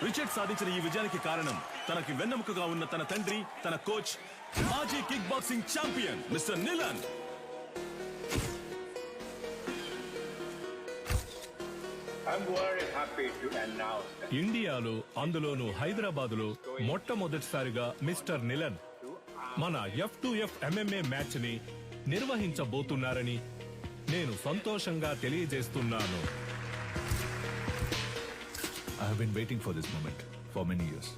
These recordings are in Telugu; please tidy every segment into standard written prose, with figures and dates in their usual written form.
రిచర్డ్ సాధించిన ఈ విజయానికి కారణం తనకి వెన్నెముకగా ఉన్న తన తండ్రి, తన కోచ్, మాజీ కిక్ బాక్సింగ్ ఛాంపియన్ మిస్టర్ నిలన్. ఇండియాలో, అందులోనూ హైదరాబాదులో మొట్టమొదటిసారిగా మిస్టర్ నిలన్ మన F2F MMA మ్యాచ్ ని నిర్వహించబోతున్నారని నేను సంతోషంగా తెలియజేస్తున్నాను. I have been waiting for this moment for many years.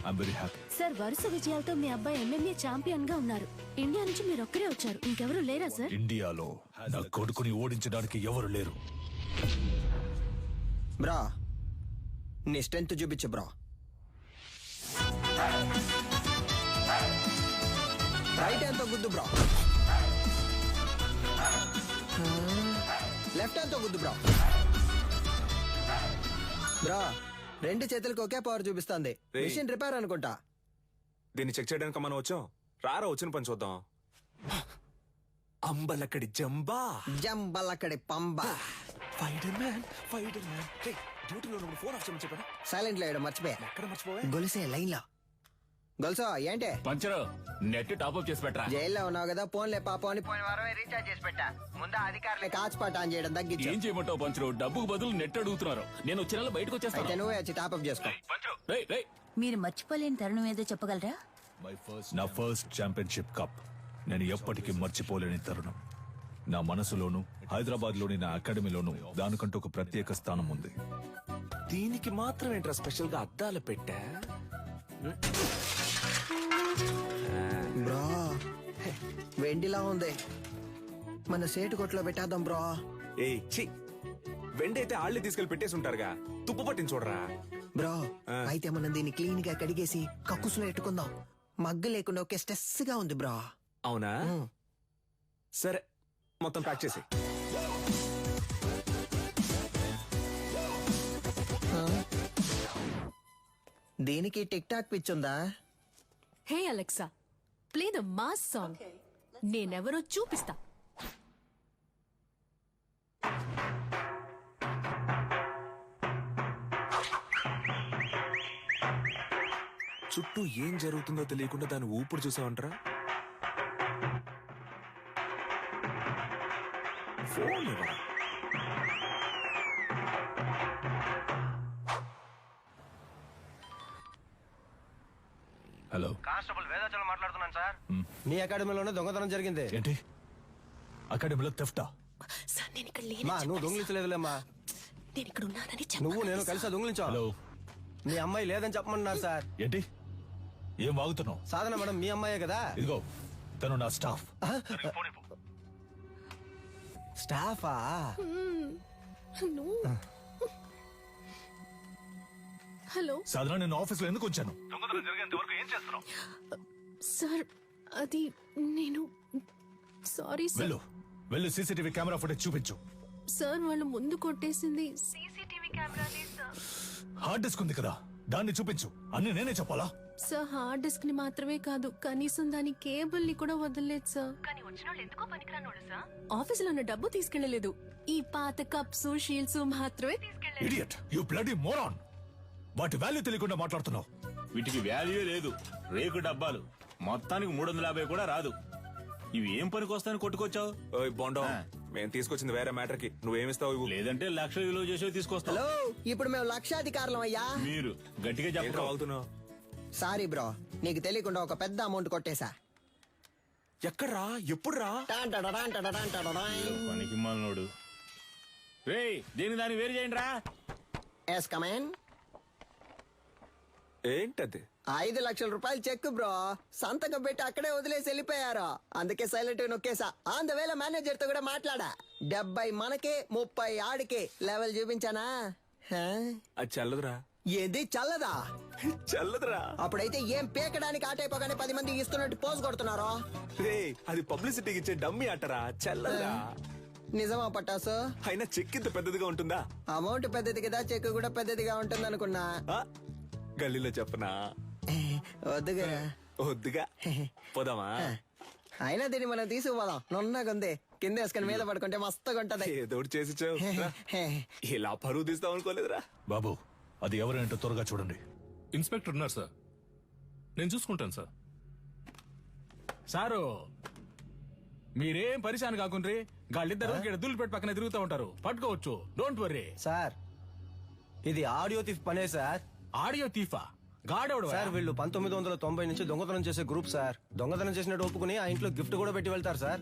I'm very happy. Sir, వరుస విజయాలతో మీ అబ్బాయి MMA ఛాంపియన్ గా ఉన్నారు. ఇండియా నుంచి మీరు ఒక్కరే వచ్చారు, ఇంకెవరు లేరా సార్? ఇండియాలో నా కొడుకుని ఓడించడానికి ఎవరు లేరు. బ్రా, నీ స్ట్రెంత్ చూపించు బ్రా. రైట్ హ్యాండ్ తో గుద్దు బ్రా. లెఫ్ట్ హ్యాండ్ తో గుద్దు బ్రా. బ్రా, రెండు చేతులకు ఒకే పవర్ చూపిస్తుంది. మిషన్ రిపేర్ అనుకుంటా. దీన్ని చెక్ చేయడానికి మనం వచ్చాం. రారా వచ్చిన పని చూద్దాం. అంబలక్కడి జంబా, జంబలక్కడి పంబ. డ్యూటీలో ఫోన్ ఆఫ్ చేయమని చెప్పాను. సైలెంట్ లేడు, మర్చిపోయా. ఎక్కడ మర్చిపోయా? గొలిసే లైన్ లో. గొలుసో ఏంటి? పంచరు, నెట్ టాప్అప్ చేసి పెట్టరా. జైల్లో ఉన్నావు కదా, ఫోన్లే పాపం అని పోయిన వారమే రీఛార్జ్ చేసి పెట్టా. ముందు అధికారులే కాచిపాట ఆన్ చేయడం తగ్గించు. ఏం చేయమంటావు పంచరు? డబ్బుకు బదులు నెట్ అడుగుతున్నారు. నేను వచ్చే నెల బయటకు అయితే వచ్చేస్తాను. నువ్వే వచ్చి టాప్అప్ చేసుకో. మీరు మర్చిపోలేని తరుణం ఏదో చెప్పగలరా? నా ఫస్ట్ ఛాంపియన్షిప్ కప్ నేను ఎప్పటికీ మర్చిపోలేని తరుణం. నా మనసులోను, హైదరాబాద్ లోని నా అకాడమీలోను దానికంటూ ఒక ప్రత్యేక స్థానం ఉంది. దీనికి మాత్రం ఏంట్రా స్పెషల్ గా అద్దాలు పెట్టా? బ్రో, వెండిలా ఉంది. మన సేటు కొట్లో పెట్టేద్దాం బ్రో. ఏయ్ ఛీ, వెండి అయితే ఆళ్ళే తీసుకెళ్లి పెట్టేసి ఉంటారుగా. తుప్పు పట్టించి చూడరా. బ్రో, అయితే మనం దీన్ని క్లీన్ గా కడిగేసి కక్కుసులో ఎట్టుకుందాం. మగ్గు లేకుండా ఒకే స్ట్రెస్ గా ఉంది బ్రో. అవునా? సరే, మొత్తం ప్యాక్ చేసి. దీనికి టిక్ టాక్ పిచ్చుందా? Hey Alexa, play the mass song. నేనెవరో చూపిస్తా. చుట్టూ ఏం జరుగుతుందో తెలియకుండా దాన్ని ఊపిరి చూసావంటరా. ఫోన్ ఇవ్వరా. హలో, కానిస్టేబుల్ వేదాచలం మాట్లాడుతున్నాను సార్. మీ అకాడమీలోనే దొంగతనం జరిగింది. ఏంటి? అకాడమీలో తెఫ్టా? సార్, నేను ఇక్కడ మా నువ్వు దొంగిలించలేదులేమ్మా. నేను ఇక్కడ ఉన్నానని నువ్వు నేను కలిసి దొంగిలించావు. హలో, మీ అమ్మాయి లేదని చెప్పమన్నారు సార్. ఏంటి? ఏం వాగుతున్నావు? సాధన మేడం మీ అమ్మాయే కదా. ఇదిగో, తను నా స్టాఫ్. స్టాఫా? హలో సాధన, నేను ఆఫీస్ లో ఎందుకు వచ్చాను? సార్, అది నేను సారీ సార్. వెళ్ళు, వెళ్ళు, సీసీటీవీ కెమెరా ఫుటేజ్ చూపించు. సార్, వాళ్ళు ముందు కొట్టేసింది సీసీటీవీ కెమెరానే సార్. హార్డ్ డిస్క్ ఉంది కదా, దాన్ని చూపించు. అన్ని నేనే చెప్పాలా? సార్, హార్డ్ డిస్క్ ని మాత్రమే కాదు, కనీసం దాని కేబుల్ ని కూడా వదలలేదు సార్. కానీ వచ్చిన వాళ్ళు ఎందుకో పనికిరానోడు సార్. ఆఫీసులో ఉన్న డబ్బు తీసుకెళ్లలేదు. ఈ పాత కప్స్, షీల్డ్స్ మాత్రమే తీసుకెళ్లేదు. Idiot, you bloody moron. వాటి వాల్యూ తెలియకుండా మాట్లాడుతున్నావు. వీటికి వాల్యూ లేదు. రేకు డబ్బాలు మొత్తానికి 350 కూడా రాదు. ఇవి ఏం పనికి వస్తాయని కొట్టుకొచ్చావు? ఓయ్ బోండం, మేము తీసుకొచ్చింది వేరే మ్యాటర్ కి. నువ్వేమిస్తావు ఇవ్వు. లేదంటే 1,00,000 విలువ చేసే తీసుకొస్తావు. హలో, ఇప్పుడు మేము లక్షాధికారులం అయ్యా. మీరు గట్టిగా ఏంట్రా చెప్పరు. వాగుతున్నావు? సారీ బ్రో, నీకు తెలియకుండా ఒక పెద్ద అమౌంట్ కొట్టేశా. ఎక్కడ్రా? ఎప్పుడురా? పనికి మాలినోడు. రేయ్, దేని దాన్ని వేరు చేయండి రా. Yes come in. ఏంటది? 5 లక్షల రూపాయలు చెక్ బ్రో. సంతకం పెట్టి అక్కడే వదిలేసి వెళ్ళిపోయారు. అందుకే సైలెంట్ నొక్కేసా. ఆన్ ద వేళ మేనేజర్ తో కూడా మాట్లాడా. 70 మనకే, 30 ఆడికే. లెవెల్ చూపించానా? అది చల్లదురా. ఏది చల్లదా? చల్లదురా. అప్పుడైతే ఏం పేకడానికి ఆటైపోగానే 10 మంది ఇస్తున్నట్టు పోజ్ కొడుతున్నారో. రే, అది పబ్లిసిటీకి ఇచ్చే డమ్మి అట్టరా. చల్లదురా. నిజమా పట్టాసు? అయినా చెక్ ఇంత పెద్దదిగా ఉంటుందా? అమౌంట్ పెద్దది కదా, చెక్ కూడా పెద్దదిగా ఉంటుంది అనుకున్నా. ఆ? గల్లీలో చెప్పనా? వద్దుగా. వద్దుగా. పోదామా? అయినా దీన్ని మనం తీసుకుపోదాం. నున్నగుంది, కింద వేసుకుని మీద పడుకుంటే మస్తుగా ఉంటది. ఏదోటి చేసి ఇలా పరువు తీస్తాం అనుకోలేదురా. బాబు, అది ఎవరేంటో త్వరగా చూడండి. ఇన్స్పెక్టర్ ఉన్నారు సార్, నేను చూసుకుంటాను సార్. సారు మీరేం పరిశాన్ కాకుండ్రి, గాళ్ళిద్దరు ఇక్కడ దుల్లిపెట్టి పక్కన తిరుగుతూ ఉంటారు, పట్టుకోవచ్చు, డోంట్ వర్రీ. సార్ ఇది ఆడియో తీఫ్ పనే సార్. ఆడియో తీఫా? గాడెవడు? సార్ వీళ్ళు 1990 నుంచి దొంగతనం చేసే గ్రూప్ సార్. దొంగతనం చేసినట్టు ఒప్పుకుని ఆ ఇంట్లో గిఫ్ట్ కూడా పెట్టి వెళ్తారు సార్.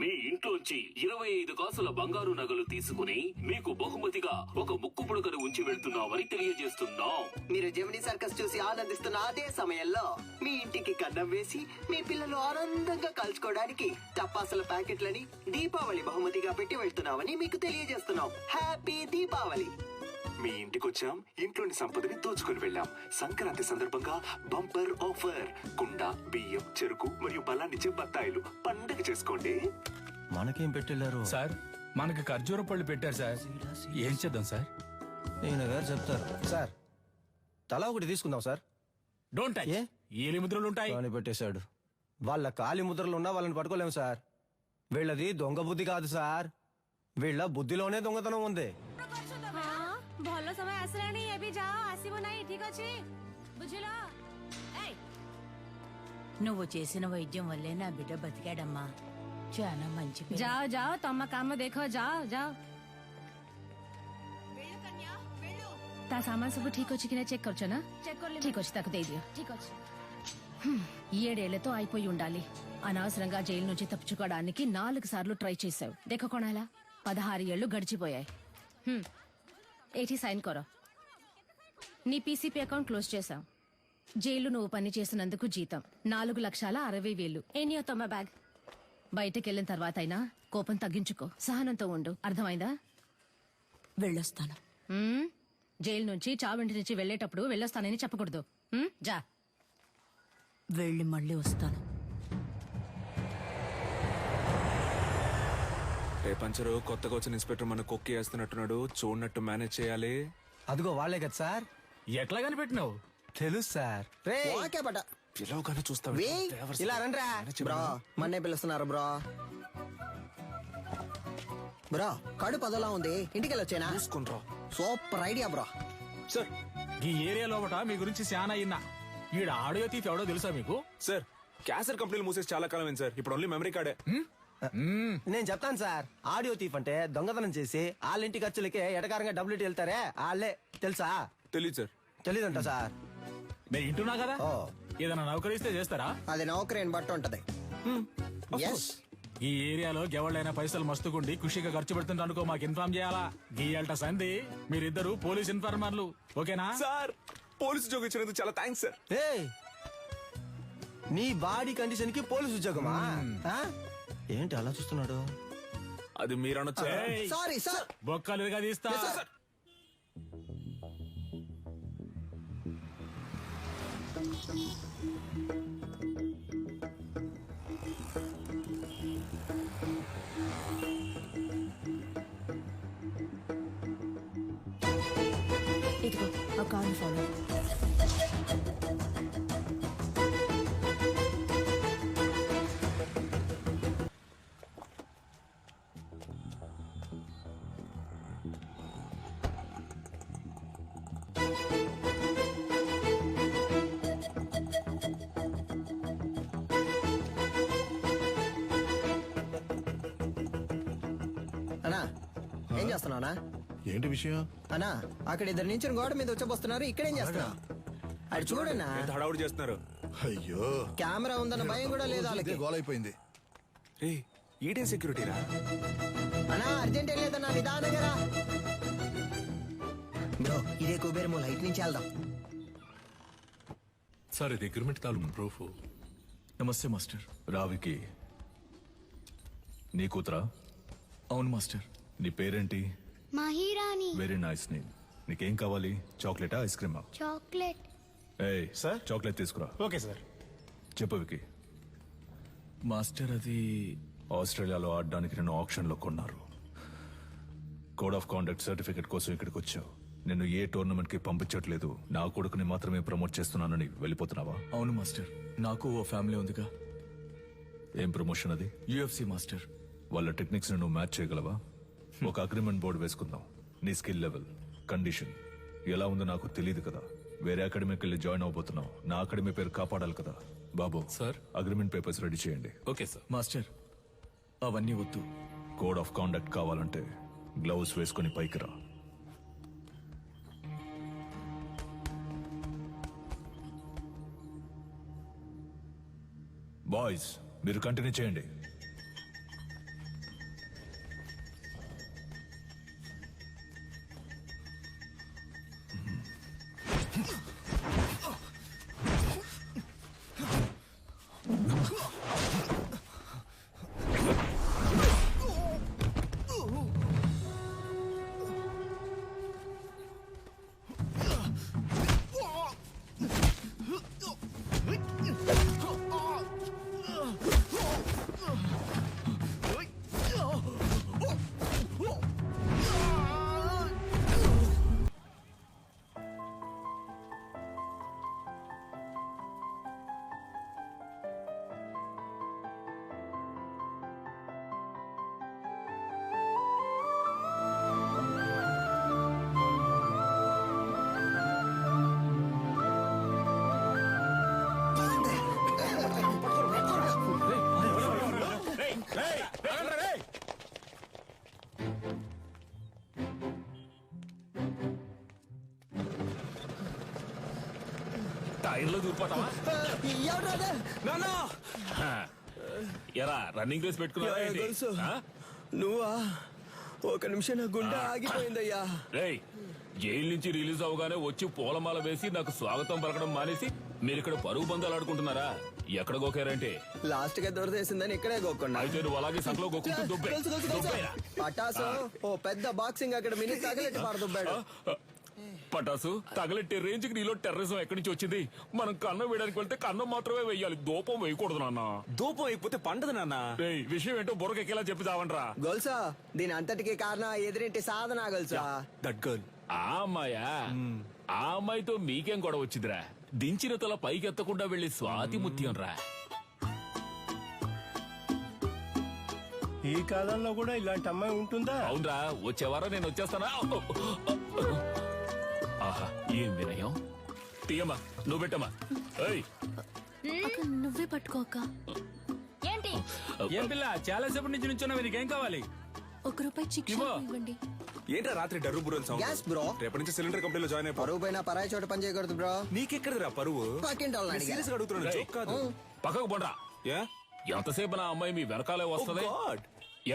మీ ఇంట్లోంచి 25 కాసుల బంగారు నగలు తీసుకుని మీకు బహుమతిగా ఒక ముక్కు పుడకను ఉంచి వెళ్తున్నామని తెలియజేస్తున్నాం. మీరు జెమినీ సర్కస్ చూసి ఆనందిస్తున్న అదే సమయంలో మీ ఇంటికి కన్నం వేసి మీ పిల్లలు ఆనందంగా కలుసుకోవడానికి టపాసుల ప్యాకెట్లని దీపావళి బహుమతిగా పెట్టి వెళ్తున్నామని మీకు తెలియజేస్తున్నాం. హ్యాపీ దీపావళి. మీ ఇంటికొచ్చాం, ఇంట్లోని సంపదని దోచుకుని వెళ్ళాం. సంక్రాంతి సందర్భంగా బంపర్ ఆఫర్. కుండ, బియ్యం, చెరుకు మరియు బలాన్నిచ్చే బత్తాయిలు. పండగ చేసుకోండి. మనకేం పెట్టెళ్ళారు సార్ మనకి ఖర్జూర పళ్ళు పెట్టారు సార్, ఏం చేద్దాం సార్? నేను గారు చెప్తారు సార్. తలా ఒకటి తీసుకుందాం సార్. Don't touch. ఏ? ఏలి ముద్రలు ఉంటాయి. అని పెట్టేశాడు. వాళ్ళ కాలి ముద్రలు ఉన్నా వాళ్ళని పట్టుకోలేము సార్. వీళ్ళది దొంగ బుద్ధి కాదు సార్, వీళ్ళ బుద్ధిలోనే దొంగతనం ఉంది. ଭଲ ସମୟ ଆସିଲାଣି, ଏବେ ଯାଅ, ଆସିବ ନାହିଁ, ଠିକ ଅଛି ବୁଝିଲ? నువ్వు చేసిన వైద్యం వల్లే నా బిడ్డ బతికాడమ్మా. చాలా మంచి పిల్ల. ଯାଅ ଯାଅ, ତମ କାମ ଦେଖ, ଯାଅ ଯାଅ. ତା ସାମାନ ସବୁ ଠିକ ଅଛି କି ନା చెక్ କରୁଛ ନା? ଠିକ ଅଛି, ତାକୁ ଦେଇଦିଅ. ଠିକ ଅଛି. 7 ఏళ్లతో అయిపోయి ఉండాలి. అనవసరంగా జైలు నుంచి తప్పించుకోవడానికి 4 సార్లు ట్రై చేశావు. దేఖ కొనాలా, 16 ఏళ్లు గడిచిపోయాయి. ఏటి సైన్ కరో. నీ పీసీపీ అకౌంట్ క్లోజ్ చేశాం. జైలు నువ్వు పని చేసినందుకు జీతం 4,60,000. ఎన్నో తమ బ్యాగ్. బయటకెళ్ళిన తర్వాత అయినా కోపం తగ్గించుకో, సహనంతో ఉండు, అర్థమైందా? వెళ్ళొస్తాను. జైలు నుంచి చావింటి నుంచి వెళ్ళేటప్పుడు వెళ్ళొస్తానని చెప్పకూడదు. జా. వెళ్ళి మళ్ళీ వస్తాను. రే పంచరు, కొత్తగా వచ్చిన ఇన్స్పెక్టర్ మన కొక్కి వేస్తున్నట్టున్నాడు, చూడనట్టు మేనేజ్ చేయాలి. అదిగో వాళ్ళే కదా సార్. ఎట్లా కనిపెట్టినావు? తెలుసు సార్. ఓకే బట పిలవగానే చూస్తావు. ఇలా రండ్రా బ్రో, మన్నే పిలుస్తున్నారు బ్రో. బ్రో కడుపు అదలా ఉంది, ఇంటికి వెళ్ళొచ్చేనా? చూసుకుంట్రా. Super idea bro. సార్ ఈ ఏరియా లోపట మీ గురించి చాలా అయినా. ఈడ ఆడియో తీఫ్ ఎవడో తెలుసా మీకు? సార్ క్యాసెట్ కంపెనీలు మూసేసి చాలా కాలం అయింది సార్, ఇప్పుడు ఓన్లీ మెమరీ కార్డే. నేను చెప్తాను సార్. ఆడియో తీఫ్ అంటే దొంగతనం చేసి వాళ్ళ ఇంటి ఖర్చులకే ఎటకారంగా డబ్బులు ఇట్టి వెళ్తారే వాళ్ళే. తెలుసా? తెలియదు సార్. తెలీదంట సార్. నేను ఇంటున్నా కదా, ఓ ఏదైనా నౌకరిస్తే చేస్తారా? అది నౌకరీని బట్టి ఉంటది. Yes. ఈ ఏరియాలో ఎవళ్ళైనా పైసలు మస్తుకుండి ఖుషిగా ఖర్చు పెడుతుంటే అనుకో, మాకు ఇన్ఫార్మ్ చేయాలా. గీయాలట సంధి, మీరిద్దరు పోలీస్ ఇన్ఫార్మర్లు, ఓకేనా? సార్ పోలీసు ఉద్యోగం ఇచ్చినందుకు చాలా థ్యాంక్స్ సార్. ఏయ్, నీ బాడీ కండిషన్ కి పోలీసు ఉద్యోగమా? ఆ? ఏంటి అలా చూస్తున్నాడు? అది మీరు అనొచ్చు. ఏయ్, సారీ సార్. బొక్కలుగా తీస్తా. ఇదిగో ఆ కార్ని ఫాలో. అన్నా ఏం చేస్తున్నావునా? ఏంటి విషయం? అన్నా అక్కడ ఇద్దరు నుంచి గోడ మీద వచ్చబోస్తున్నారు, ఇక్కడేం చేస్తున్నావు? అది చూడన్నా, ఎంత హడావుడి చేస్తున్నారు. అయ్యో, కెమెరా ఉందన్న భయం కూడా లేదు వాళ్ళకి. గోలైపోయింది. రే ఈడే సెక్యూరిటీరా? అన్నా అర్జెంట్ ఏం లేదన్నా, నిదానంగా రా. బ్రో ఇదే కుబేరము, లైట్ నుంచి వెళ్దాం. సార్ ఇది అగ్రిమెంట్ తాలూకు ప్రూఫ్. నమస్తే మాస్టర్. రావికి నీ కూతురా? అవును మాస్టర్. నీ పేరేంటి? మహిరాణి. Very nice name. నీకేం కావాలి? చాక్లెటా, ఐస్ క్రీమా? చాక్లెట్. ఏయ్ సార్, చాక్లెట్ తీసుకురా. Okay sir. చెప్పు వికి. మాస్టర్ అది ఆస్ట్రేలియాలో ఆడడానికి నేను ఆప్షన్ లో కొన్నారు. కోడ్ ఆఫ్ కాండక్ట్ సర్టిఫికెట్ కోసం ఇక్కడికి వచ్చావు. నేను ఏ టోర్నమెంట్ కి పంపించట్లేదు, నా కొడుకుని మాత్రమే ప్రమోట్ చేస్తున్నానని వెళ్ళిపోతున్నావా? అవును మాస్టర్, నాకు ఓ ఫ్యామిలీ ఉందిగా. ఏం ప్రమోషన్ అది? UFC master. వాళ్ళ టెక్నిక్స్ నువ్వు మ్యాచ్ చేయగలవా? ఒక అగ్రిమెంట్ బోర్డు వేసుకుందాం. నీ స్కిల్ లెవెల్, కండిషన్ ఎలా ఉందో నాకు తెలియదు కదా. వేరే అకాడమీకి వెళ్ళి జాయిన్ అవబోతున్నావు. నా అకాడమీ పేరు కాపాడాలి కదా. బాబు సార్. అగ్రిమెంట్ పేపర్స్ రెడీ చేయండి. Okay sir. మాస్టర్ అవన్నీ వద్దు. కోడ్ ఆఫ్ కాండక్ట్ కావాలంటే గ్లౌస్ వేసుకుని పైకి రా. బాయ్స్ మీరు కంటిన్యూ చేయండి. టైర్లో దూరిపోతావా? ఎరా రన్నింగ్ రేస్ పెట్టుకున్నావా? నువ్వా? ఒక నిమిషం నా గుండె ఆగిపోయిందయ్యా. రేయ్, జైలు నుంచి రిలీజ్ అవగానే వచ్చి పూలమాల వేసి నాకు స్వాగతం పలకడం మానేసి మీరు ఇక్కడ పరుగు బంధాలు ఆడుకుంటున్నారా? ఎక్కడ గోకారంటే లాస్ట్ గా దొరదేసిందని ఇక్కడే గోకుండా. అయితే నువ్వు అలాగే సంకలో గోకుంటూ దుబ్బే. పటాసు ఓ పెద్ద బాక్సింగ్ అకాడమీని తగలెట్టి పారదుబ్బాడు. పటాసు తగలెట్టే రేంజ్ కి నీలో టెర్రరిజం ఎక్కడి నుంచి వచ్చింది? మనం కన్నం వేయడానికి వెళ్తే కన్నం మాత్రమే వేయాలి, దూపం వేయకూడదు నాన్న. దూపం అయిపోతే పండదు నాన్న. రేయ్, విషయం ఏంటో బుర్రకెక్కేలా చెప్పి చావండ్రా. గొలుసా దీని అంతటికి కారణం ఎదురింటి సాధన గొలుసా. That girl. ఆ అమ్మాయా? ఆ అమ్మాయితో మీకేం గొడవ వచ్చిందిరా? దించిన తల పైకెత్తకుండా వెళ్లి స్వాతి ముత్యం రా. ఈ కాలంలో కూడా ఇలాంటి అమ్మాయి ఉంటుందా? అవునరా, వచ్చే వారం నేను వచ్చేస్తానా? ఆహా, ఏం వినయం. తీయమ్మా, నువ్వు పెట్టమ్మా. ఏయ్, నువ్వే పట్టుకోక. ఏంటి? ఏం పిల్ల చాలా సేపటి నుంచి నుంచున్నావు, నీకేం కావాలి? ₹1 చిక్ ఇవ్వండి. ఏంట్రా రాత్రి డర్రు బుర్రలు సౌండ్? Gas bro. రేపటి నుంచి సిలిండర్ కంపెనీలో జాయిన్ అయిపో. పరువు పైన పరాయి చోట పని చేయకూడదు బ్రో. నీకెక్కడరా పరువు? పక్కింటి వాళ్ళని అడిగా. సీరియస్ గా అడుగుతున్నాను, రేయ్, జోక్ కాదు. పక్కకు పోండ్రా. ఏ? ఎంతసేపు నా అమ్మాయి మీ వెనకాలే వస్తది? Oh God.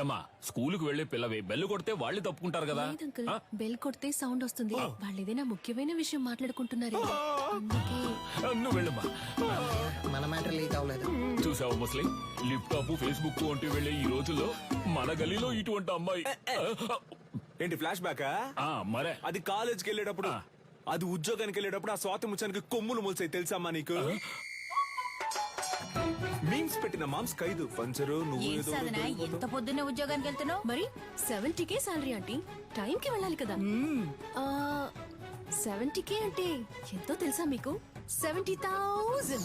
ఏమా, స్కూలుకు వెళ్లే పిల్లవి బెల్లు కొడితే వాళ్ళు తప్పుకుంటారు కదా. లేదు అంకుల్, బెల్ కొడితే సౌండ్ వస్తుంది. వాళ్ళు ఏదైనా ముఖ్యమైన విషయం మాట్లాడుకుంటున్నారు, అందుకే. నువ్వు వెళ్ళమ్మా. మన మ్యాటర్ లీక్ అవ్వలేదు. చూసావా ముస్లిం, లిప్టాప్ ఫేస్బుక్ వంటి వెళ్లే ఈ రోజుల్లో మన గలీలో ఇటువంటి అమ్మాయి. ఏంటి ఫ్లాష్ బ్యాకా? మరే అది కాలేజ్కి వెళ్ళేటప్పుడు, అది ఉద్యోగానికి వెళ్ళేటప్పుడు ఆ స్వాతి ముచ్చానికి కొమ్ములు మొలిసాయి తెలుసమ్మా నీకు? మీమ్స్ పెట్టిన మామ్స్ ఖైదు పంచరు. నువ్వు ఏదో ఎంత పొద్దున్నే ఉద్యోగానికి వెళ్తున్నావు? మరి 70K శాలరీ ఆంటీ, టైం కి వెళ్ళాలి కదా. 70K అంటే ఎంతో తెలుసా మీకు? 70,000.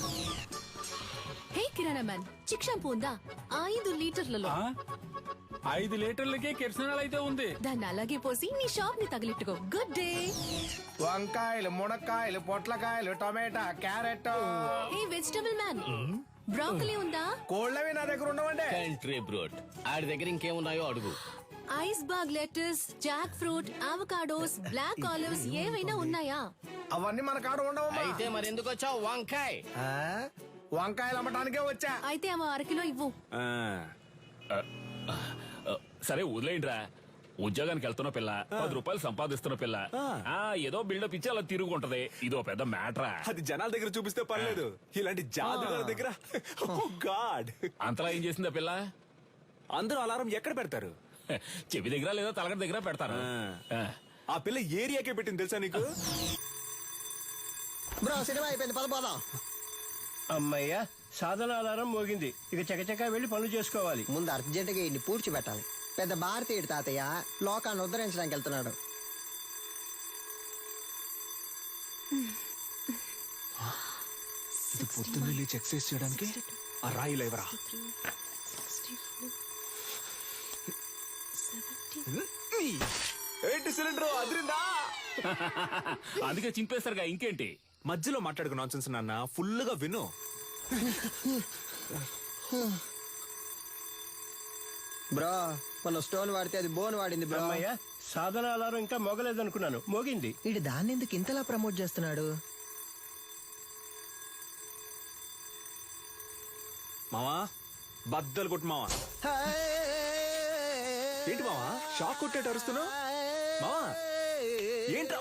హే కిరాణా మ్యాన్, చిక్ షాంపూ ఉందా? 5 లీటర్లలో. 5 లీటర్లకే కిరసనాలు అయితే ఉంది. దాన్ని అలాగే పోసి నీ షాప్ ని తగిలిట్టుకో. Good day. వంకాయలు, మునక్కాయలు, పొట్లకాయలు, టమాటా, carrot. Hey vegetable man, broccoli ఉందా? కోళ్ళవి నా దగ్గర ఉండవండి. కంట్రీ బ్రోడ్, ఆడి దగ్గర ఇంకేమున్నాయో అడుగు. Iceberg lettuce, jackfruit, avocados, black olives ఏవైనా ఉన్నాయా? అవన్నీ మన కాడ ఉండవమ్మా. అయితే మరి ఎందుకు వచ్చావు? వంకాయ. వంకాయలు అమ్మటానికే వచ్చా. అయితే అమ్మ 1 కిలో ఇవ్వు. సరే వదిలేయండిరా. ఉద్యోగానికి వెళ్తున్న పిల్ల, ₹10 సంపాదిస్తున్న పిల్ల, ఏదో బిల్డప్ ఇచ్చి అలా తిరుగుంటది. ఇదో పెద్ద మ్యాటరా. అది జనాల దగ్గర చూపిస్తే పర్లేదు, ఇలాంటి జాదుగారి దగ్గర గాడ్. అంతలా ఏం చేసిందా పిల్ల? అందరూ అలారం ఎక్కడ పెడతారు? చెవి దగ్గర లేదా తలగడ దగ్గర పెడతారు. ఆ పిల్ల ఏరియాకే పెట్టింది తెలుసా నీకు? బ్రో సినిమా అయిపోయింది, పదపోదాం. అమ్మయ్యా, సాధన ఆధారం మోగింది. ఇక చకచకా వెళ్లి పనులు చేసుకోవాలి. ముందు అర్జెంటుగా ఇన్ని పూడ్చి పెట్టాలి. పెద్ద భారతీయుడు తాతయ్య లోకాన్ని ఉద్ధరించడానికి వెళ్తున్నాడు. ఇది పొద్దున్న లేచి ఎక్సర్సైజ్ చేయడానికి ఆ రాయి లేవరా? ఏంటి సిలిండర్ అదిరిందా? అందుకే చింపేస్తారుగా, ఇంకేంటి? మధ్యలో మాట్లాడుకు నాన్సెన్స్ నాన్న ఫుల్ గా విను. బ్రో మన స్టోన్ వాడితే అది బోన్ వాడింది బ్రో. అమ్మయ్య సాధన అలారం ఇంకా మోగలేదనుకున్నాను, మోగింది. ఇడు దాన్ని ఎందుకు ఇంతలా ప్రమోట్ చేస్తున్నాడు? మావా బద్దలు కొట్టు మావా. ఏంటి మావా షాక్ కొట్టేట అరుస్తున్నావు? మావా ఏంట్రా?